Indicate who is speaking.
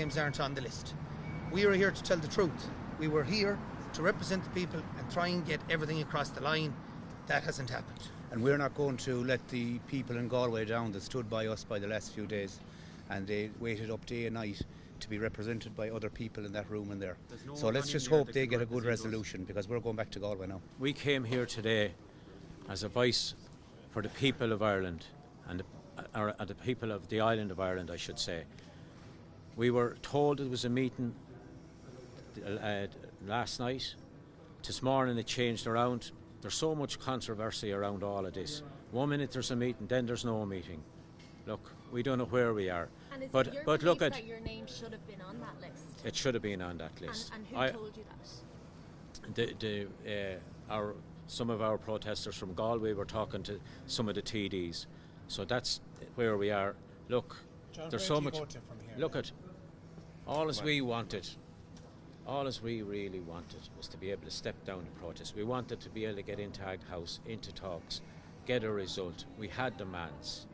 Speaker 1: names aren't on the list. We are here to tell the truth. We were here to represent the people and try and get everything across the line. That hasn't happened.
Speaker 2: And we're not going to let the people in Galway down that stood by us by the last few days, and they waited up day and night to be represented by other people in that room and there. So let's just hope they get a good resolution, because we're going back to Galway now.
Speaker 3: We came here today as a voice for the people of Ireland and the people of the island of Ireland, I should say. We were told there was a meeting last night. This morning it changed around. There's so much controversy around all of this. 1 minute there's a meeting, then there's no meeting. Look, we don't know where we are.
Speaker 4: And is
Speaker 3: but
Speaker 4: it your
Speaker 3: but look
Speaker 4: belief
Speaker 3: at
Speaker 4: that your name should have been on that list?
Speaker 3: it should have been on that list.
Speaker 4: And who told you that?
Speaker 3: Some of our protesters from Galway were talking to some of the TDs. So that's where we are. Look,
Speaker 5: John,
Speaker 3: there's so much. Look at all as we wanted. All as we really wanted was to be able to step down and protest. We wanted to be able to get into Ag House, into talks, get a result. We had demands.